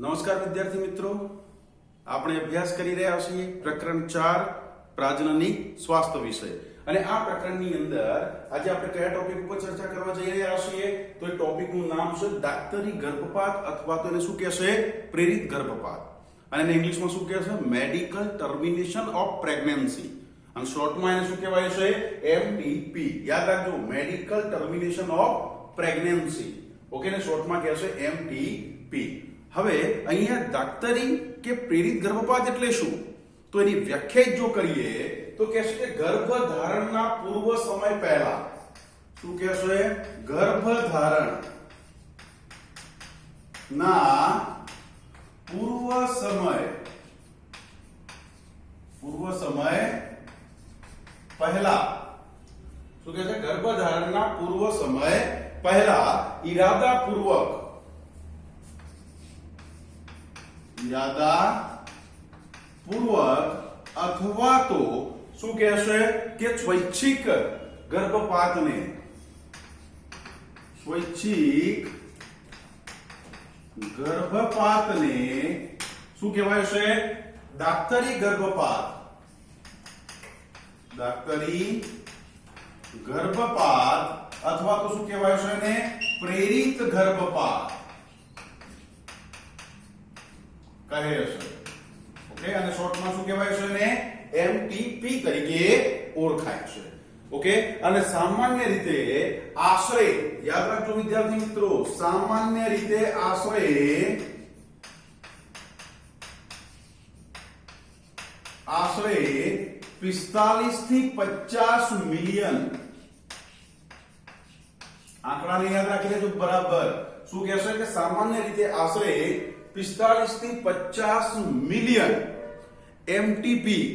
નમસ્કાર વિદ્યાર્થી મિત્રો, આપણે અભ્યાસ કરી રહ્યા છીએ પ્રકરણ 4 પ્રાજનની સ્વાસ્થ્ય વિષય. અને આ પ્રકરણની અંદર આજે આપણે કયા ટોપિક ઉપર ચર્ચા કરવા જઈ રહ્યા છીએ તો એ ટોપિકનું નામ છે દાક્તરી ગર્ભપાત અથવા તો એને શું કહેશે પ્રેરિત ગર્ભપાત. અને એને ઇંગ્લિશમાં શું કહેશે મેડિકલ ટર્મિનેશન ઓફ પ્રેગ્નન્સી. અને શોર્ટમાં એને શું કહેવાય છે એમટીપી. યાદ રાખજો, medical termination of pregnancy. Okay ને શોર્ટમાં કહેશે એમટીપી. હવે અહીંયા દાક્તરી કે પ્રેરિત ગર્ભપાત એટલે શું તો એની વ્યાખ્યા જો કરીએ તો કહેશે કે ગર્ભધારણના પૂર્વ સમય પહેલા. શું કહેશે? ગર્ભધારણ ના પૂર્વ સમય પહેલા. શું કહે છે? ગર્ભધારણના પૂર્વ સમય પહેલા ઈરાદાપૂર્વક અથવા તો શું કહેશે કે સ્વૈચ્છિક ગર્ભપાતને શું કહેવાય છે? દાક્તરી ગર્ભપાત. અથવા તો શું કહેવાય છે એને પ્રેરિત ગર્ભપાત કહે છે. ઓકે, અને શોર્ટમાં શું કહેવાય છે એને એમટીપી તરીકે ઓળખાય છે. ઓકે, અને સામાન્ય રીતે આશરે, યાદ રાખજો વિદ્યાર્થી મિત્રો, સામાન્ય રીતે આશરે 45 થી 50 મિલિયન. આંકડાને યાદ રાખી લેજો બરાબર. શું કહેશે કે સામાન્ય રીતે આશરે 45 થી 50 મિલિયન એમટીપી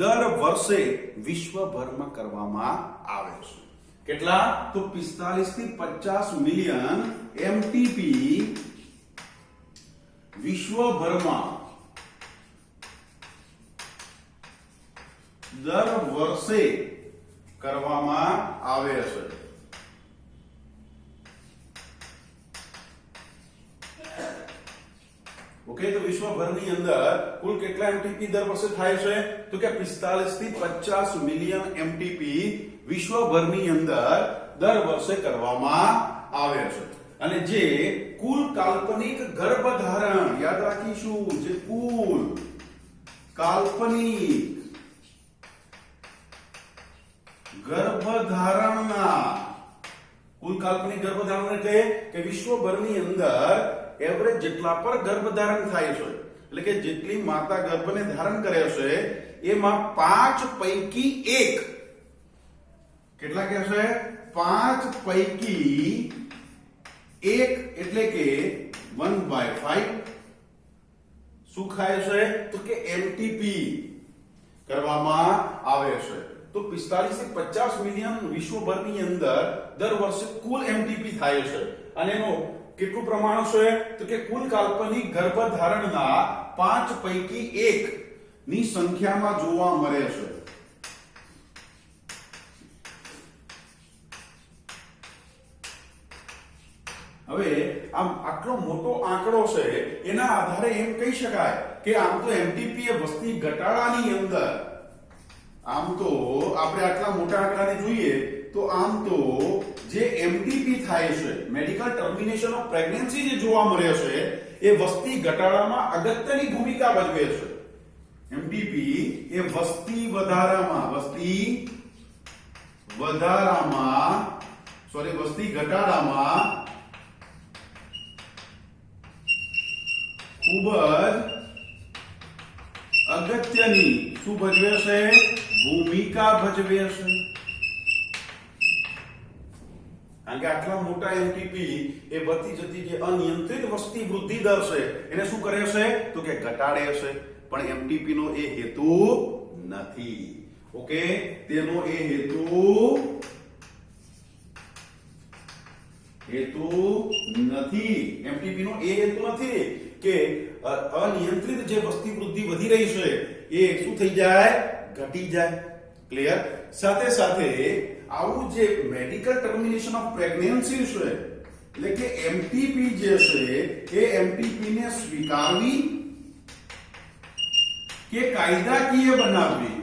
દર વર્ષે વિશ્વભરમાં કરવામાં આવે છે. કેટલા? તો 45 થી 50 મિલિયન એમટીપી વિશ્વભરમાં દર વર્ષે કરવામાં આવે છે. ઓકે, તો વિશ્વભરની અંદર કુલ કેટલા એમટીપી દર વર્ષે થાય છે તો કે 45 થી 50 મિલિયન એમટીપી વિશ્વભરની અંદર દર વર્ષે કરવામાં આવે છે. અને જે કુલ કાલ્પનિક ગર્ભધારણ, યાદ રાખીશું, જે કુલ કાલ્પનિક ગર્ભધારણના એટલે કે વિશ્વભરની અંદર એવરેજ જેટલા પર ગર્ભધારણ થાય છે, એટલે કે જેટલી માતા ગર્ભને ધારણ કરે છે એમાં 5 પૈકી 1, કેટલા કહેશે? 5 પૈકી 1 એટલે કે 1/5 શું ખાય છે તો કે એમટીપી કરવામાં આવે છે. તો 45 થી 50 મિલિયન વિશ્વભરની અંદર દર વર્ષે કુલ એમટીપી થાય છે. અને એનો કેટલું પ્રમાણ છે તો કે કુલ કાલ્પનિક ગર્ભધારણના 5 પૈકી 1 ની સંખ્યામાં જોવા મળે છે. હવે આમ આટલો મોટો આંકડો છે એના આધારે એમ કહી શકાય કે આમ તો એમટીપી એ વસ્તી ઘટાડાની અંદર, આમ તો આપણે આટલા મોટા આંકડાને જોઈએ તો આમ તો જે એમટીપી થાય છે, મેડિકલ ટર્મિનેશન ઓફ પ્રેગ્નન્સી જે જોવા મળે છે એ વસ્તી ઘટાડામાં અગત્યની ભૂમિકા ભજવે છે. એમટીપી એ વસ્તી ઘટાડામાં ખૂબ જ અગત્યની શું ભજવે છે? ભૂમિકા ભજવે છે. કારણ કે આટલા મોટા એમટીપી એ વધતી જતી જે અનિયંત્રિત વસ્તી વૃદ્ધિ દર છે એને શું કરે છે તો કે ઘટાડે છે. પણ એમટીપી નો એ હેતુ નથી. ઓકે, તેનો એ હેતુ નથી. એમટીપી નો એ હેતુ નથી કે અનિયંત્રિત જે વસ્તી વૃદ્ધિ વધી રહી છે એ શું થઈ જાય? ઘટી જાય. ક્લિયર? સાથે સાથે આવું જે મેડિકલ ટર્મિનેશન ઓફ પ્રેગ્નન્સી છે એટલે કે એમટીપી જે છે એ એમટીપી ને સ્વીકારવી કે કાયદાકીય બનાવવી.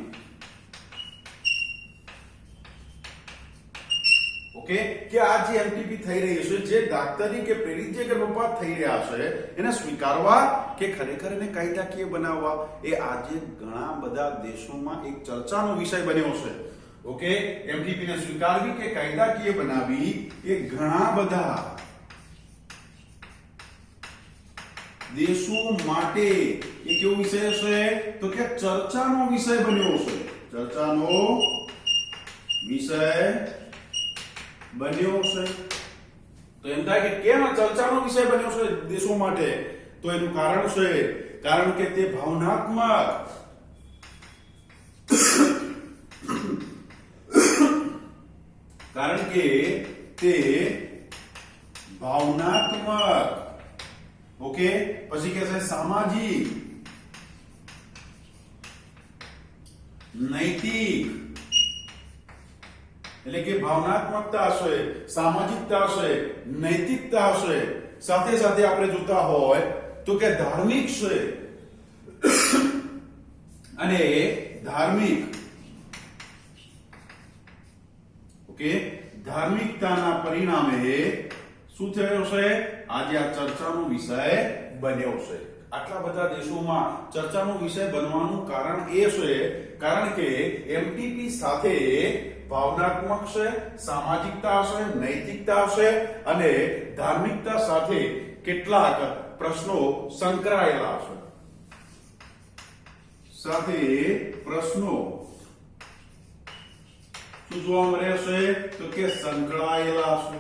ઓકે, કે આ જે એમટીપી થઈ રહી છે, જે દાક્તરી કે પ્રેરિત જે ગર્ભપાત થઈ રહ્યા છે એને સ્વીકારવા કે ખરેખર એને કાયદાકીય બનાવવા, એ આજે ઘણા બધા દેશોમાં એક ચર્ચાનો વિષય બન્યો છે. ઓકે, એમટીપી ને સ્વીકારવી કે કાયદાકીય બનાવવી એ ઘણા બધા દેશો માટે એ કેવો વિષય છે? તો કે ચર્ચાનો વિષય બન્યો છે. ચર્ચાનો વિષય બન્યો છે. તો એમ થાય કે કેમ ચર્ચાનો વિષય બન્યો છે દેશો માટે? તો એનું કારણ છે, કારણ કે તે ભાવનાત્મક કારણ કે તે ભાવનાત્મક, ઓકે, પછી કે છે સામાજિક, નૈતિક, એટલે કે ભાવનાત્મકતા હશે, સામાજિકતા હશે, નૈતિકતા હશે, સાથે સાથે આપણે જોતા હોય તો કે ધાર્મિક છે અને ધાર્મિક, ઓકે, ધાર્મિકતાના પરિણામે શું થયો છે? આજે આ ચર્ચાનો વિષય બન્યો છે. આટલા બધા દેશોમાં ચર્ચાનો વિષય બનવાનું કારણ એ છે કારણ કે એમટીપી સાથે ભાવનાત્મક છે, સામાજિકતા છે, નૈતિકતા છે અને ધાર્મિકતા સાથે કેટલાક પ્રશ્નો સંકળાયેલા છે. સાથે પ્રશ્નો શું જોવા મળે છે? તો કે સંકળાયેલા છે,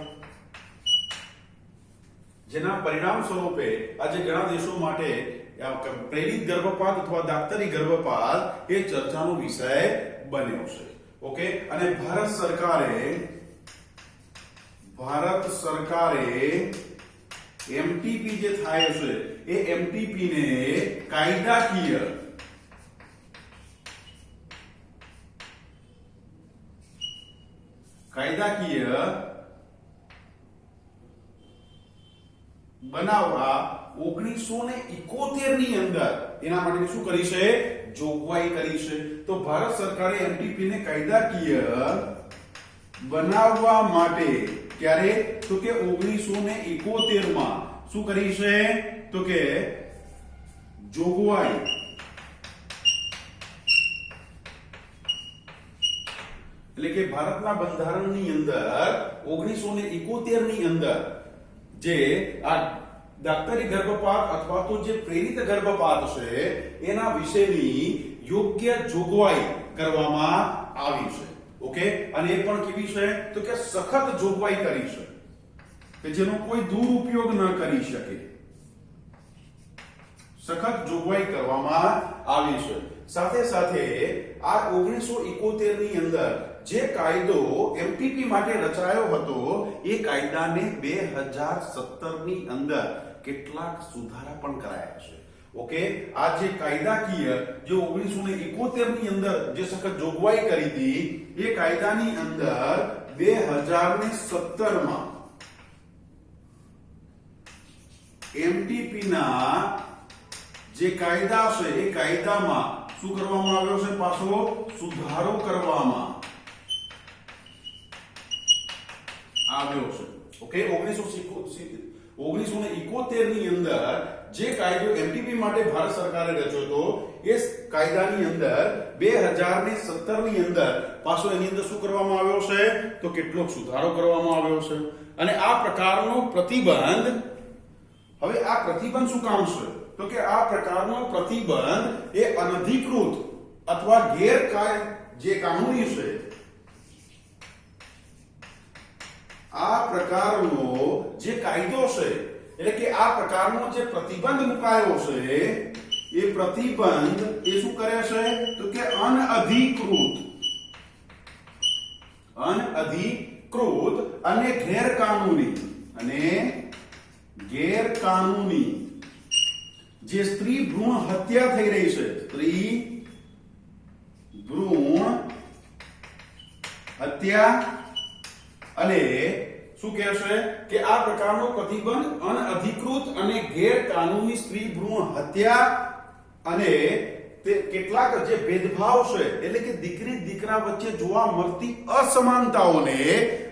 જેના પરિણામ સ્વરૂપે આજે ઘણા દેશો માટે પ્રેરિત ગર્ભપાત અથવા દાક્તરી ગર્ભપાત એ ચર્ચાનો વિષય બન્યો છે. ઓકે, અને ભારત સરકારે એમટીપી જે થાય છે એ એમટીપી ને કાયદાકીય બનાવવા 1971 ની અંદર એના માટે શું કરી છે? જોગવાઈ કરી છે. તો ભારત સરકારે એમટીપી ને કાયદાકીય બનાવવા માટે ક્યારે? તો કે 1971 માં શું કરી છે? તો કે જોગવાઈ, એટલે કે ભારતના બંધારણની અંદર 1971 ની અંદર જે આ દાક્તરી ગર્ભપાત અથવા તો જે પ્રેરિત ગર્ભપાત છે એના વિશેની યોગ્ય જોગવાઈ કરવામાં આવી છે. ઓકે, અને એ પણ કેવી છે? તો કે સખત જોગવાઈ કરી છે કે જેનો કોઈ દુરુપયોગ ન કરી શકે. સખત જોગવાઈ કરવામાં આવી છે. સાથે સાથે આ 1971 ની અંદર જે કાયદો એમટીપી માટે રચાયો હતો એ કાયદાને 2017 ની અંદર કેટલાક સુધારા પણ કરાયા છે. ઓકે, આ જે કાયદાકીય જે 1971 ની અંદર જે સખત જોગવાઈ કરી હતી એ કાયદાની અંદર 2017 માં એમટીપી ના જે કાયદા છે એ કાયદામાં શું કરવામાં આવ્યો છે? પાછો સુધારો કરવામાં આવ્યો છે. ઓકે, 1971 ની અંદર જે કાયદો એમટીપી માટે ભારત સરકારે રચ્યો હતો એ કાયદાની અંદર 2017 ની અંદર પાછો એની અંદર શું કરવામાં આવ્યો છે? તો કેટલોક સુધારો કરવામાં આવ્યો છે. અને આ પ્રકારનો પ્રતિબંધ, હવે આ પ્રતિબંધ શું કામ છે? તો કે આ પ્રકારનો પ્રતિબંધ એ અનધિકૃત અથવા જે કાનૂની છે, આ પ્રકારનો જે કાયદો છે, એટલે કે આ પ્રકારનો જે પ્રતિબંધ મુકાયો છે એ પ્રતિબંધ એ શું કરે છે? તો કે અનઅધિકૃત અને ગેરકાનૂની જે સ્ત્રી ભ્રૂણ હત્યા થઈ રહી છે, સ્ત્રી ભ્રૂણ હત્યા અને શું કહેશે કે આ પ્રકારનો પ્રતિબંધ અનઅધિકૃત અને ગેરકાનૂની સ્ત્રી ભ્રૂણ હત્યા અને તે કેટલાક જે ભેદભાવ છે એટલે કે દીકરી દીકરા વચ્ચે જોવા મળતી અસમાનતાઓને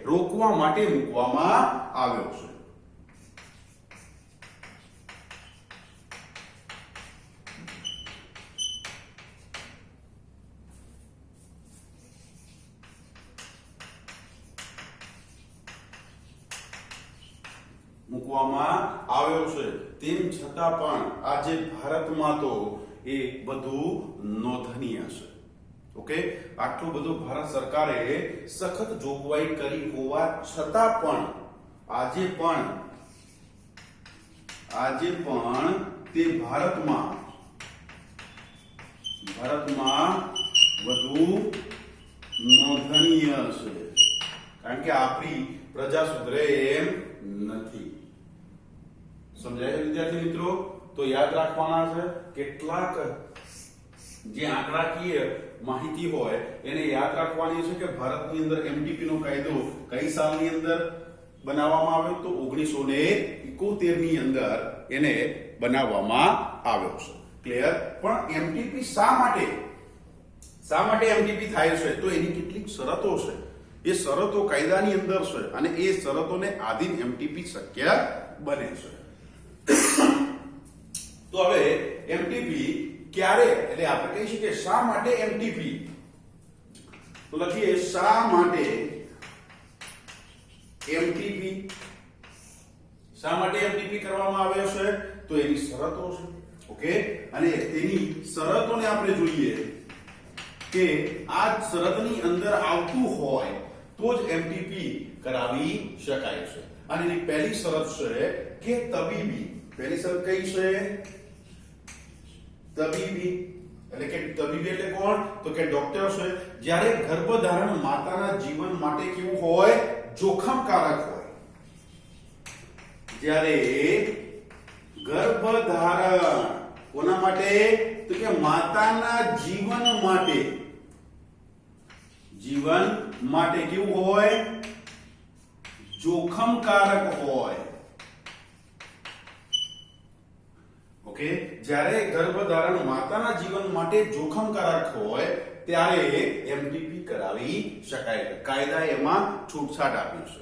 રોકવા માટે મૂકવામાં આવ્યો છે. મૂકવામાં આવ્યો છે. તેમ છતાં પણ આજે ભારતમાં તો એ બધું નોંધનીય છે. ઓકે, આટલું બધું ભારત સરકારે સખત જોગવાઈ કરી હોવા છતાં પણ આજે પણ તે ભારતમાં વધુ નોંધનીય છે, કારણ કે આપણી પ્રજા સુધરે એમ નથી. સમજાય વિદ્યાર્થી મિત્રો? તો યાદ રાખવાના છે કેટલાક જે આંકડાકીય માહિતી હોય એને યાદ રાખવાની છે કે ભારતની અંદર એમટીપી નો કાયદો કઈ સાલની અંદર બનાવવામાં આવ્યો? તો 1971 ની અંદર એને બનાવવામાં આવ્યો છે. ક્લિયર? પણ એમટીપી શા માટે એમટીપી થાય છે? તો એની કેટલીક શરતો છે. એ શરતો કાયદાની અંદર છે અને એ શરતોને આધીન એમટીપી શક્ય બને છે. તો હવે એમટીપી ક્યારે, એટલે આપણે કહી શકીએ શા માટે એમટીપી? તો લખીએ શા માટે એમટીપી કરવામાં આવે છે? તો એની શરતો છે. ઓકે, અને તેની શરતોને આપણે જોઈએ કે આ શરતની અંદર આવતું હોય તો જ એમટીપી કરાવી શકાય છે. અને એની પહેલી શરત છે કે તબીબી. પહેલી શરત કઈ છે? તબીબી. એટલે કે તબીબી એટલે કોણ? તો કે ડોક્ટર છે. જ્યારે ગર્ભધારણ માતાના જીવન માટે કેવું હોય? જોખમકારક હોય. જ્યારે ગર્ભધારણ કોના માટે? તો કે માતાના જીવન માટે કેવું હોય? જોખમકારક હોય. ઓકે, જ્યારે ગર્ભધારણ માતાના જીવન માટે જોખમકારક હોય ત્યારે એમટીપી કરાવી શકાય. કાયદાએ એમાં છૂટછાટ આપી છે.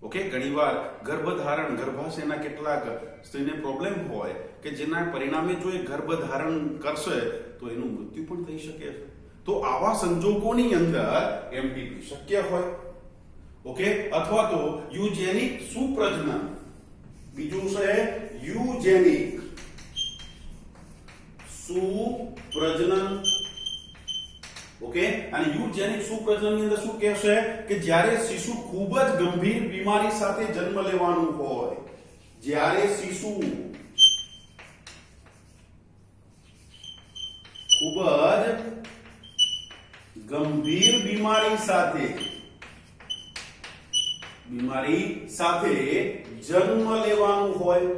ઓકે, ઘણીવાર ગર્ભાશયના કેટલાક સ્ત્રીને પ્રોબ્લેમ હોય કે જેના પરિણામે જો એ ગર્ભધારણ કરશે તો એનું મૃત્યુ પણ થઈ શકે છે. તો આવા સંજોગોની અંદર એમટીપી શક્ય હોય. ઓકે, અથવા તો યુજેનિક સુપ્રજનન. બીજું છે યુજેનિક સુપ્રજનન. ઓકે, અને યુજેનિક સુપ્રજનનની અંદર શું કહેશે કે જ્યારે શિશુ ખૂબ જ ગંભીર બીમારી સાથે જન્મ લેવાનું હોય, જ્યારે શિશુ ખૂબ જ ગંભીર બીમારી સાથે જન્મ લેવાનું હોય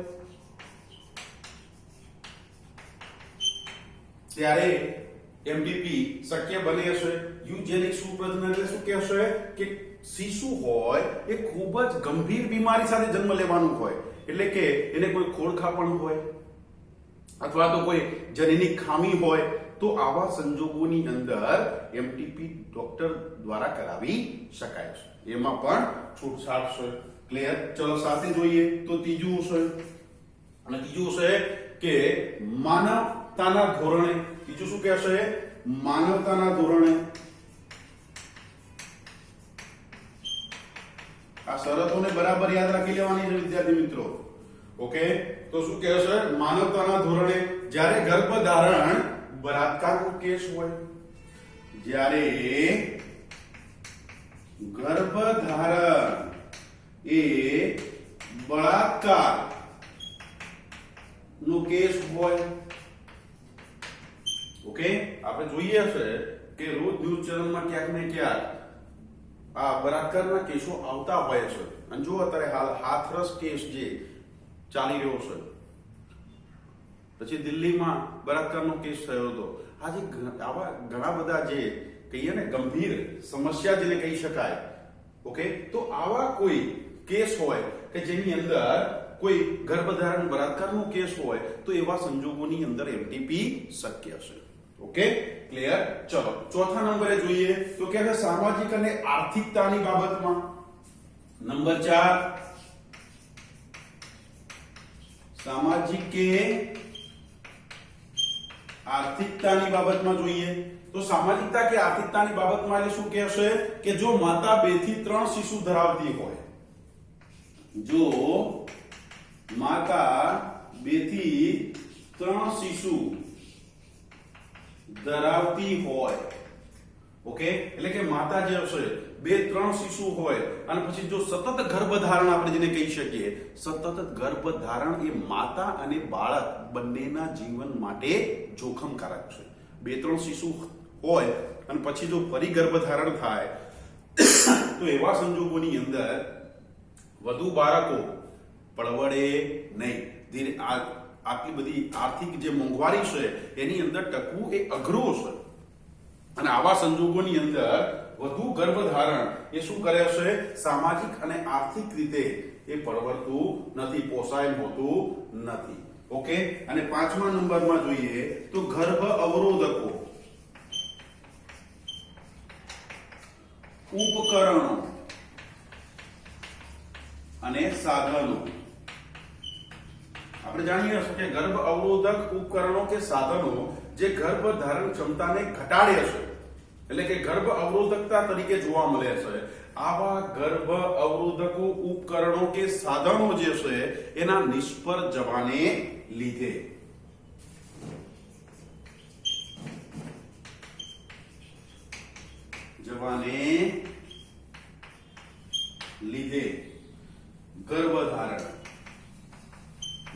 ત્યારે એમટીપી શક્ય બને છે. યુજેનિક સુપ્રજનન એટલે શું કહેશે કે શિશુ હોય એ ખૂબ જ ગંભીર બીમારી સાથે જન્મ લેવાનું હોય, એટલે કે એને કોઈ ખોળખાપણ હોય અથવા તો કોઈ જનીનિક ખામી હોય, તો આવા સંજોગોની અંદર એમટીપી ડોક્ટર દ્વારા કરાવી શકાય છે. એમાં પણ છૂટછાટ છે. ક્લિયર? ચલો સાથે જોઈએ. તો ત્રીજું છે કે માનવતાના ધોરણે. બીજું શું કહેશે? માનવતાના ધોરણે. આ શરતોને બરાબર યાદ રાખી લેવાની છે વિદ્યાર્થી મિત્રો. ઓકે, તો શું કહેશે? માનવતાના ધોરણે જ્યારે ગર્ભધારણ બળાત્કારનો કેસ હોય, જ્યારે ગર્ભધારણ એ બળાત્કાર નો કેસ હોય. ઓકે, આપણે જોઈએ છે કે રોજ ન્યૂઝ ચેનલમાં ક્યાંક ને ક્યાંક આ બળાત્કારના કેસો આવતા હોય છે. અને જો અત્યારે હાલ હાથરસ કેસ જે ચાલી રહ્યો છે, પછી દિલ્હીમાં બળાત્કારનો કેસ થયો હતો. આજે આવા ઘણા બધા જે કહીએ ને ગંભીર સમસ્યા જેને કહી શકાય. ઓકે, તો આવા કોઈ કેસ હોય કે જેની અંદર કોઈ ગર્ભધારણ બળાત્કારનો કેસ હોય તો એવા સંજોગોની અંદર એમટીપી શક્ય છે. Okay, clear? ચલો ચોથા નંબરે જોઈએ તો કે છે સામાજિક અને આર્થિકતાની બાબતમાં. નંબર 4, સામાજિક કે આર્થિકતાની બાબતમાં જોઈએ તો સામાજિકતા કે આર્થિકતાની બાબતમાં એટલે શું કહેશે કે જો માતા 2 થી 3 શિશુ ધરાવતી હોય, જો માતા 2 થી 3 શિશુ ધરાવતી હોય, ઓકે, એટલે કે માતા જે હશે 2-3 શિશુ હોય અને પછી જો સતત ગર્ભધારણ આપણે જેને કહી શકીએ, સતત ગર્ભધારણ એ માતા અને બાળક બંનેના જીવન માટે જોખમકારક છે. 2-3 શિશુ હોય અને પછી જો ફરી ગર્ભધારણ થાય તો એવા સંજોગોની અંદર વધુ બાળકો પડવડે નહીં. ધીરે આટલી બધી આર્થિક જે મોંઘવારી છે એની અંદર ટકવું એ અઘરું છે અને આવા સંજોગોની અંદર વધુ ગર્ભધારણ એ શું કરે છે, સામાજિક અને આર્થિક રીતે એ પરવડતું નથી, પોસાય હોતું નથી. ઓકે, અને 5મા નંબરમાં જોઈએ તો ગર્ભ અવરોધકો, ઉપકરણો અને સાધનો. આપણે જાણીએ છીએ કે ગર્ભ અવરોધક ઉપકરણો કે સાધનો જે ગર્ભ ધારણ ક્ષમતાને ઘટાડે છે, એટલે કે ગર્ભ અવરોધકતા તરીકે જોવા મળે છે. આવા ગર્ભ અવરોધકો ઉપકરણો કે સાધનો જે છે એના નિષ્ફળ જવાને લીધે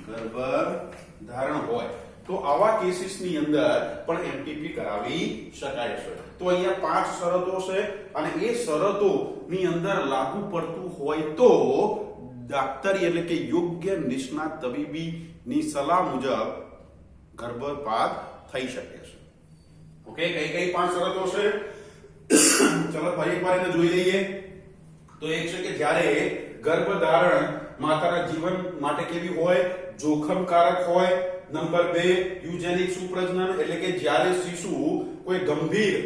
ગર્ભધારણ હોય તો આવા કેસીસની અંદર પણ એમટીપી કરાવી શકાય છે. તો અહીંયા 5 શરતો છે અને એ શરતોની અંદર લાગુ પડતું હોય તો ડોક્ટરી એટલે કે યોગ્ય નિષ્ણાત તબીબીની સલાહ મુજબ ગર્ભપાત થઈ શકે છે. ઓકે, કઈ 5 શરતો છે? ચલો ફરી એકવાર એને જોઈ લઈએ. તો એક છે કે જ્યારે ગર્ભધારણ માતાના જીવન માટે કેવી હોય, જોખમકારક હોય. નંબર 2, યુજેનિક સુપ્રજનન એટલે કે જ્યારે શિશુ કોઈ ગંભીર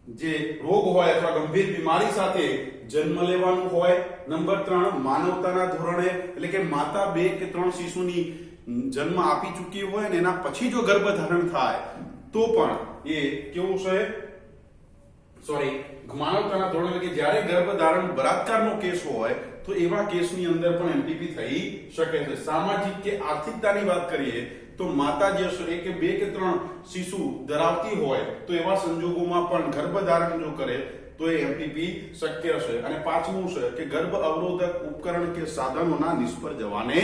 જે રોગ હોય અથવા ગંભીર બીમારી સાથે જન્મ લેવાનું હોય. નંબર 3, માનવતાના ધોરણે એટલે કે માતા 2 કે 3 શિશુની જન્મ આપી ચૂકી હોય અને એના પછી જો ગર્ભધારણ થાય તો પણ એ કેવું છે, માનવતાના ધોરણે કે જ્યારે ગર્ભધારણ બળાત્કારનો કેસ હોય તો એવા કેસની અંદર પણ એમટીપી થઈ શકે છે. સામાજિક કે આર્થિકતાની વાત કરીએ તો માતા જે છે કે 2 કે 3 શિશુ ધરાવતી હોય તો એવા સંજોગોમાં પણ ગર્ભધારણ જો કરે તો એ એમટીપી શક્ય છે. અને 5મું છે કે ગર્ભ અવરોધક ઉપકરણ કે સાધનોના નિષ્ફળ જવાને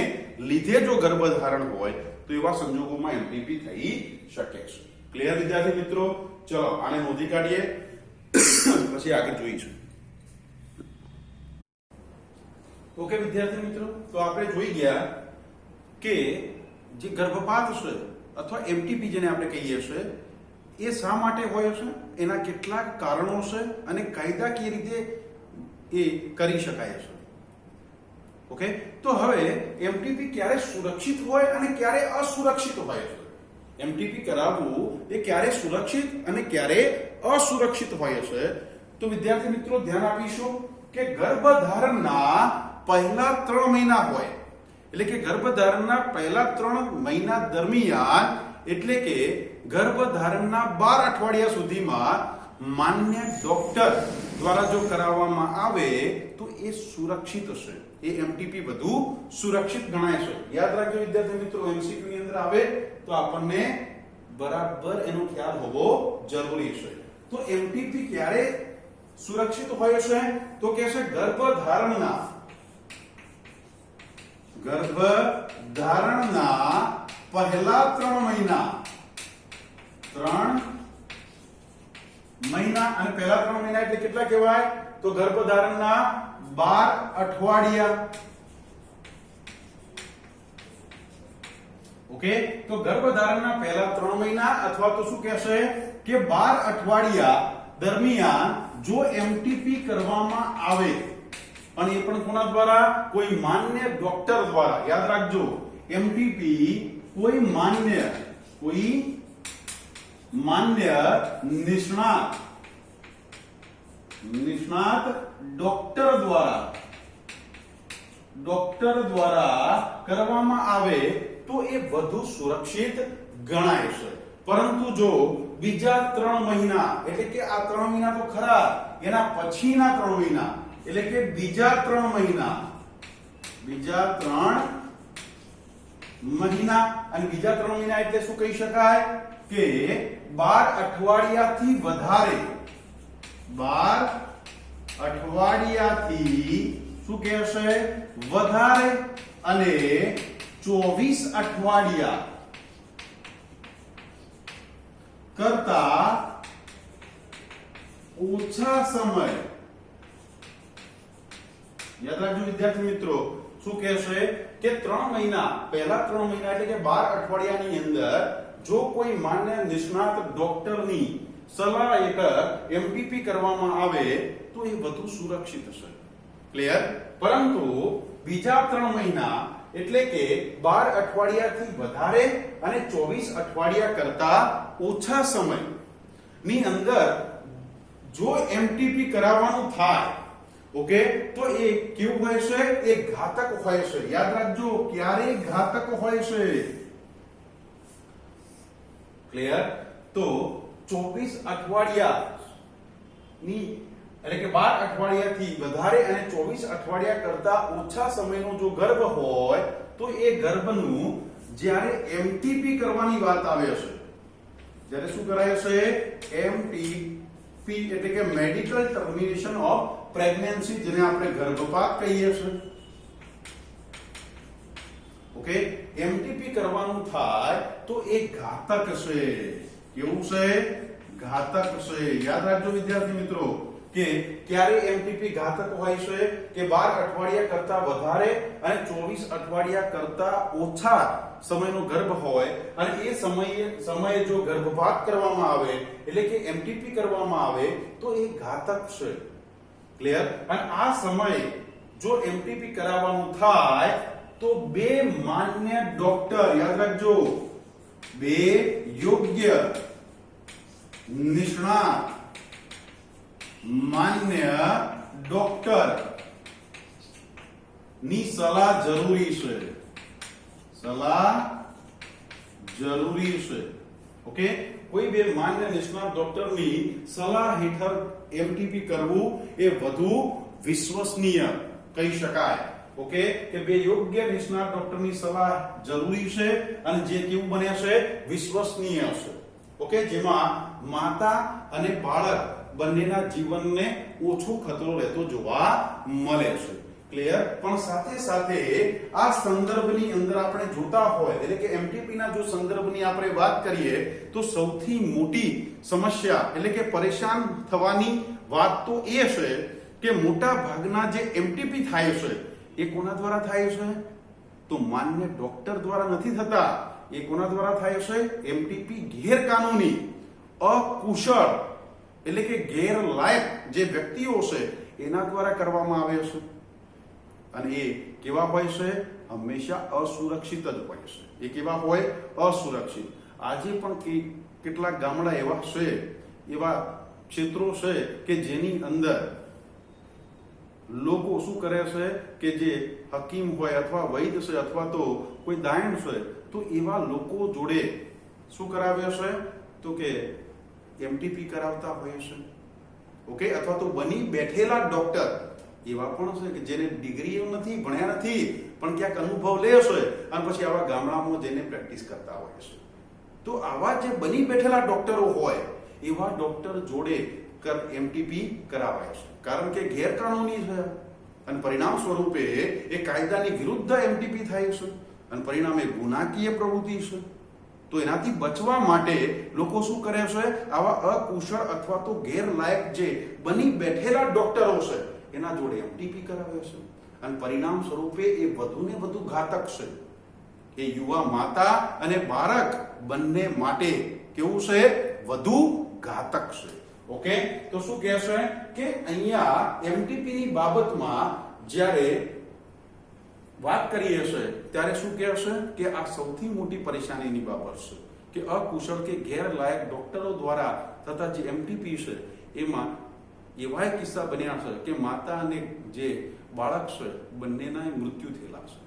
લીધે જો ગર્ભધારણ હોય તો એવા સંજોગોમાં એમટીપી થઈ શકે છે. ક્લિયર વિદ્યાર્થી મિત્રો? ચલો આને નોંધી કાઢીએ પછી આગળ જોઈશું. ઓકે વિદ્યાર્થી મિત્રો, તો આપણે જોઈ ગયા કે જે ગર્ભપાત છે અથવા એમટીપી જેને આપણે કહીએ છીએ એ શા માટે હોય છે, એના કેટલાક કારણો છે અને કાયદાકીય રીતે એ કરી શકાય છે. ઓકે, તો હવે એમટીપી ક્યારે સુરક્ષિત હોય અને ક્યારે અસુરક્ષિત હોય છે? એમટીપી કરાવવું એ ક્યારે સુરક્ષિત અને ક્યારે અસુરક્ષિત હોય છે? તો વિદ્યાર્થી મિત્રો ધ્યાન આપીશું કે ગર્ભધારણના પહેલા 3 મહિના હોય, એટલે કે ગર્ભધારણના પહેલા 3 મહિના દરમિયાન એટલે કે ગર્ભધારણના 12 અઠવાડિયા સુધીમાં માન્ય ડોક્ટર દ્વારા જો કરાવવામાં આવે તો એ સુરક્ષિત હશે, એ એમટીપી વધુ સુરક્ષિત ગણાય છે. યાદ રાખજો વિદ્યાર્થી મિત્રો, એમસીક્યુ ની અંદર આવે તો આપણને બરાબર એનો ખ્યાલ હોવો જરૂરી છે. તો એમટીપી ક્યારે સુરક્ષિત હોય છે? તો કે છે ગર્ભધારણના પહેલા 3 મહિના અને પહેલા 3 મહિના એટલે કેટલા કહેવાય? તો ગર્ભધારણના 12 અઠવાડિયા. ઓકે, તો ગર્ભધારણના પહેલા 3 મહિના અથવા તો શું કહેશે કે 12 અઠવાડિયા દરમિયાન જો એમટીપી કરવામાં આવે અને એ પણ કોના દ્વારા? કોઈ માન્ય ડોક્ટર દ્વારા. યાદ રાખજો, એમટીપી કોઈ માન્ય નિષ્ણાત ડોક્ટર દ્વારા કરવામાં આવે તો એ વધુ સુરક્ષિત ગણાય છે. પરંતુ જો બીજા 3 મહિના, એટલે કે આ 3 મહિના તો ખરા, એના પછીના 3 મહિના, એટલે કે બીજા 3 મહિના, અને બીજા 3 મહિના એટલે શું કહી શકાય કે 12 અઠવાડિયાથી વધારે, 12 અઠવાડિયાથી શું કહેશે? વધારે, અને 24 અઠવાડિયા કરતા ઓછા સમય. યાદ રાખજો વિદ્યાર્થી મિત્રો, શું કહેશે કે 3 મહિના, પહેલા 3 મહિના એટલે કે 12 અઠવાડિયાની અંદર જો કોઈ માન્ય નિષ્ણાત ડોક્ટરની સલાહ હેઠળ એમટીપી કરવામાં આવે તો એ વધુ સુરક્ષિત છે. ક્લિયર? પરંતુ બીજા 3 મહિના એટલે કે 12 અઠવાડિયાથી વધારે અને 24 અઠવાડિયા કરતા ઓછા સમય ની અંદર જો એમટીપી કરાવવાનું થાય, ઓકે, તો એ કેવું હોય છે? એ ઘાતક હોય છે. યાદ રાખજો, ક્યારે ઘાતક હોય છે. ક્લિયર? તો 24 અઠવાડિયાની એટલે કે 12 અઠવાડિયાથી વધારે અને 24 અઠવાડિયા કરતા ઓછા સમયનો જો ગર્ભ હોય તો એ ગર્ભનું જ્યારે એમટીપી કરવાની વાત આવે છે, જ્યારે શું કરાય છે? એમટીપી એટલે કે મેડિકલ ટર્મિનેશન ઓફ પ્રેગ્નન્સી, જેને આપણે ગર્ભપાત કહીએ છીએ. ઓકે, એમટીપી કરવાનું થાય તો એ ઘાતક છે. કેવું છે? ઘાતક છે. યાદ રાખજો વિદ્યાર્થી મિત્રો કે ક્યારે એમટીપી ઘાતક હોય છે કે 12 અઠવાડિયા કરતા વધારે અને 24 અઠવાડિયા કરતા ઓછા સમયનો ગર્ભ હોય અને એ સમયે જો ગર્ભપાત કરવામાં આવે એટલે કે એમટીપી કરવામાં આવે તો એ ઘાતક છે. ક્લિયર? અને આ સમયે જો એમટીપી કરાવવાનું થાય તો 2 માન્ય ડોક્ટર, યાદ રાખજો, 2 યોગ્ય નિષ્ણાત માન્ય ડોક્ટર ની સલાહ જરૂરી છે. ઓકે, કોઈ 2 માન્ય નિષ્ણાત ડોક્ટરની સલાહ હેઠળ એમટીપી કરવું એ વધુ વિશ્વસનીય કહી શકાય. ઓકે, કે 2 યોગ્ય નિષ્ણાત ડોક્ટરની સલાહ જરૂરી છે અને જે કેવું બને છે? વિશ્વસનીય છે. ઓકે, જેમાં માતા અને બાળક બંનેના જીવનને ઓછો ખતરો રહેતો જોવા મળે છે. ક્લિયર? પણ સાથે સાથે આ સંદર્ભની અંદર આપણે જોતા હોય એટલે કે એમટીપી ના જો સંદર્ભની આપણે વાત કરીએ તો સૌથી મોટી સમસ્યા એટલે કે પરેશાન થવાની વાત તો એ છે કે મોટા ભાગના જે એમટીપી થાય છે એ કોના દ્વારા થાય છે? તો માન્ય ડોક્ટર દ્વારા નથી થતા. એ કોના દ્વારા થાય છે? એમટીપી ગેરકાનૂની, અકુશળ એટલે કે ગેરલાયક જે વ્યક્તિઓ છે એના દ્વારા કરવામાં આવે છે. અને એ કેવા હોય છે? હંમેશા અસુરક્ષિત જ હોય છે. એ કેવા હોય? અસુરક્ષિત. આજે પણ કેટલાક ગામડા એવા છે, એવા ક્ષેત્રો છે કે જેની અંદર લોકો શું કરે છે કે જે હકીમ હોય અથવા વૈદ્ય છે અથવા તો કોઈ દાયણ છે તો એવા લોકો જોડે શું કરાવે છે? તો કે એમટીપી કરાવતા હોય છે. ઓકે, અથવા તો બની બેઠેલા ડોક્ટર એવા પણ છે કે જેને ડિગ્રીઓ નથી, ભણ્યા નથી, પણ ક્યાંક અનુભવ લે છે અને પછી આવા ગામડામાં જઈને પ્રેક્ટિસ કરતા હોય છે. તો આવા જે બની બેઠેલા ડોક્ટરો હોય એવા ડોક્ટર જોડે એમટીપી કરાવાય છે, કારણ કે ગેરકાનૂની છે અને પરિણામ સ્વરૂપે એ કાયદાની વિરુદ્ધ એમટીપી થાય છે અને પરિણામે ગુનાકીય પ્રવૃત્તિ છે. તો એનાથી બચવા માટે લોકો શું કરે છે? આવા અકુશળ અથવા તો ગેરલાયક જે બની બેઠેલા ડોક્ટરો છે એના જોડે એમટીપી કરાવે છે અને પરિણામ સ્વરૂપે એ વધુને વધુ ઘાતક છે. એ યુવા માતા અને બાળક બંને માટે કેવું છે? વધુ ઘાતક છે. ઓકે, તો શું કહે છે કે અહીંયા એમટીપી ની બાબતમાં જ્યારે વાત કરીએ છે ત્યારે શું કહેશે કે આ સૌથી મોટી પરેશાનીની બાબત છે કે અકુશળ કે ગેરલાયક ડોક્ટરો દ્વારા થતા જે એમટીપી છે એમાં એવા કિસ્સા બન્યા છે કે માતા અને જે બાળક છે બંનેના મૃત્યુ થયેલા છે.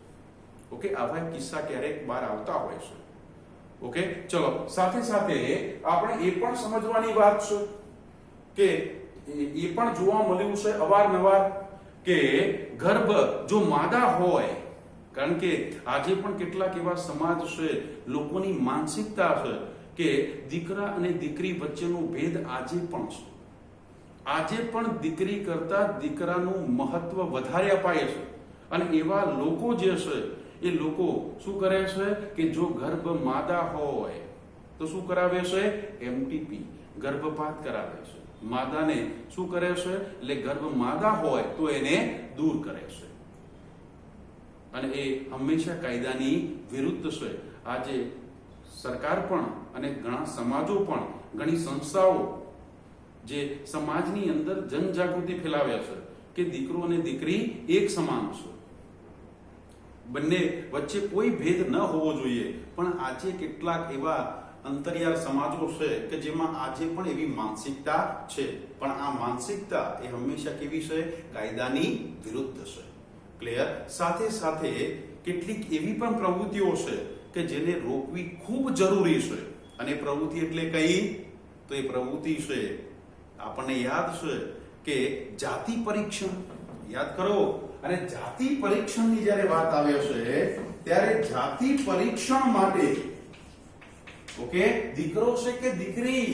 ઓકે, આવા કિસ્સા ક્યારેક બહાર આવતા હોય છે. ઓકે, ચલો સાથે સાથે આપણે એ પણ સમજવાની વાત છે કે એ પણ જોવા મળ્યું છે અવારનવાર કે ગર્ભ જો માદા હોય, કારણ કે આજે પણ કેટલાક એવા સમાજ છે, લોકોની માનસિકતા છે કે દીકરા અને દીકરી વચ્ચેનો ભેદ આજે પણ છે. આજે પણ દીકરી કરતા દીકરાનું મહત્વ વધારે અપાય છે. અને એવા લોકો જે છે એ લોકો શું કરે છે કે જો ગર્ભ માદા હોય તો શું કરાવે છે? એમટીપી, ગર્ભપાત કરાવે છે. માદાને શું કરે છે? એટલે ગર્ભ માદા હોય તો એને દૂર કરે છે. અને એ હંમેશા કાયદાની વિરુદ્ધ છે. આજે સરકાર પણ અને ઘણા સમાજો પણ, ઘણી સંસ્થાઓ જે સમાજની અંદર જનજાગૃતિ ફેલાવે છે કે દીકરો અને દીકરી એક સમાન છે, બંને વચ્ચે કોઈ ભેદ ન હોવો જોઈએ. પણ આજે કેટલાક એવા અંતરિયાળ સમાજો છે કે જેમાં આજે પણ એવી માનસિકતા છે. પણ આ માનસિકતા એ હંમેશા કેવી છે? કાયદાની વિરુદ્ધ છે. ક્લિયર? સાથે સાથે કેટલીક એવી પણ પ્રવૃત્તિઓ છે કે જેને રોકવી ખૂબ જરૂરી છે. અને પ્રવૃત્તિ એટલે કઈ? તો એ પ્રવૃત્તિ છે, આપણને યાદ છે કે જાતિ પરીક્ષણ. યાદ કરો. અને જાતિ પરીક્ષણની જ્યારે વાત આવે છે ત્યારે જાતિ પરીક્ષણ માટે, ઓકે, દીકરો છે કે દીકરી,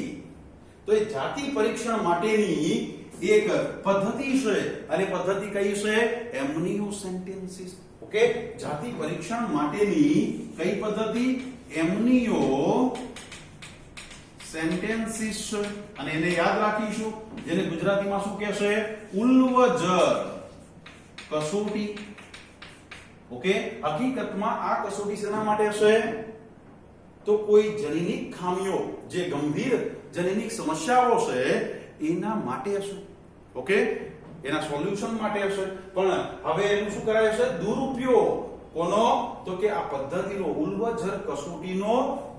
તો એ જાતિ પરીક્ષણ માટેની એક પદ્ધતિ છે. અને પદ્ધતિ કઈ છે? એમનિયોસેન્ટેન્સિસ. ઓકે, જાતિ પરીક્ષણ માટેની કઈ પદ્ધતિ? એમનિયોસેન્ટેન્સિસ. અને એને યાદ રાખીશું, જેને ગુજરાતીમાં શું કહેશે? ઉલ્વજર કસોટી. ઓકે, હકીકતમાં આ કસોટી શેના માટે છે? તો કોઈ જનીનિક ખામીઓ, જે ગંભીર જનીનિક સમસ્યાઓ છે એના માટે છે. ઓકે, એના સોલ્યુશન માટે છે. પણ હવે એનું શું કરાય છે? દુરુપયોગ. કોનો? તો કે આ પદ્ધતિનો, ઉલ્વજર કસોટીનો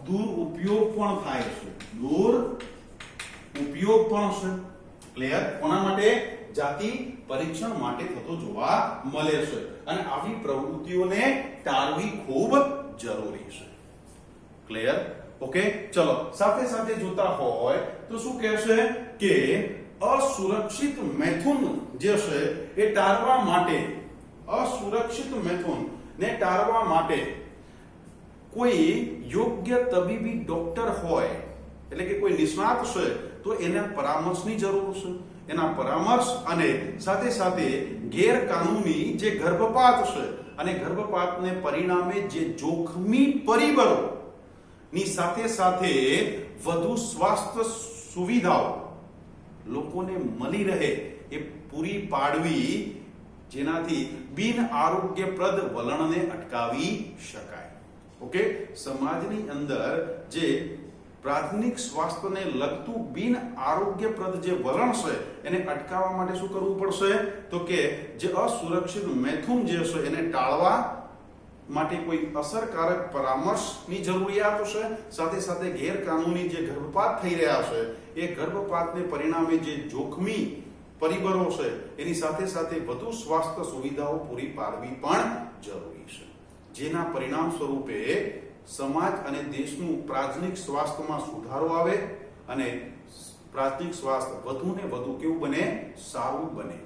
દુરુપયોગ પણ થાય છે. દુરુપયોગ પણ છે. ક્લિયર? કોના માટે? જાતિ પરીક્ષણ માટે થતો જોવા મળે છે. અને આવી પ્રવૃત્તિઓને ટાળવી ખૂબ જરૂરી છે. ક્લિયર? ઓકે, ચલો સાથે સાથે જોતા હોય તો શું કહેશે કે અસુરક્ષિત મેથુન જે છે એ ટાળવા માટે, અસુરક્ષિત મેથુન ને ટાળવા માટે કોઈ યોગ્ય તબીબી ડોક્ટર હોય, એટલે કે કોઈ નિષ્ણાત છે, તો એના પરામર્શની જરૂર છે. એના પરામર્શ અને સાથે સાથે ગેરકાનૂની જે ગર્ભપાત છે અને ગર્ભપાતને પરિણામે જે જોખમી પરિબળો ની સાથે સાથે વધુ સ્વાસ્થ્ય સુવિધાઓ લોકોને મળી રહે એ પૂરી પાડવી, જેનાથી બિન આરોગ્યપ્રદ વલણને અટકાવી શકાય. ઓકે, સમાજની અંદર જે પ્રાથમિક સ્વાસ્થ્યને લગતું બિન આરોગ્યપ્રદ જે વલણ છે એને અટકાવવા માટે શું કરવું પડશે? તો કે જે અસુરક્ષિત મેથુન જે છે એને ટાળવા માટે કોઈ અસરકારક પરામર્શની જરૂરિયાત છે. સાથે સાથે ગેરકાનૂની જે ગર્ભપાત થઈ રહ્યા છે એ ગર્ભપાતને પરિણામે જે જોખમી પરિબળો છે એની સાથે સાથે વધુ સ્વાસ્થ્ય સુવિધાઓ પૂરી પાડવી પણ જરૂરી છે. જેના પરિણામ સ્વરૂપે સમાજ અને દેશનું પ્રાથમિક સ્વાસ્થ્યમાં સુધારો આવે અને પ્રાથમિક સ્વાસ્થ્ય વધુ ને વધુ કેવું બને? સારું બને.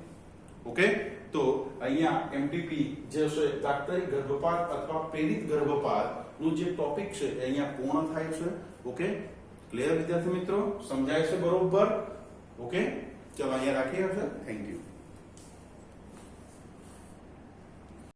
ઓકે, તો અહીંયા એમટીપી જે છે દાક્તરી ગર્ભપાત અથવા પ્રેરિત ગર્ભપાત નું જે ટોપિક છે એ અહીંયા પૂર્ણ થાય છે. ઓકે, ક્લિયર વિદ્યાર્થી મિત્રો? સમજાય છે બરોબર? ઓકે, ચલો અહીંયા રાખીએ. Thank you.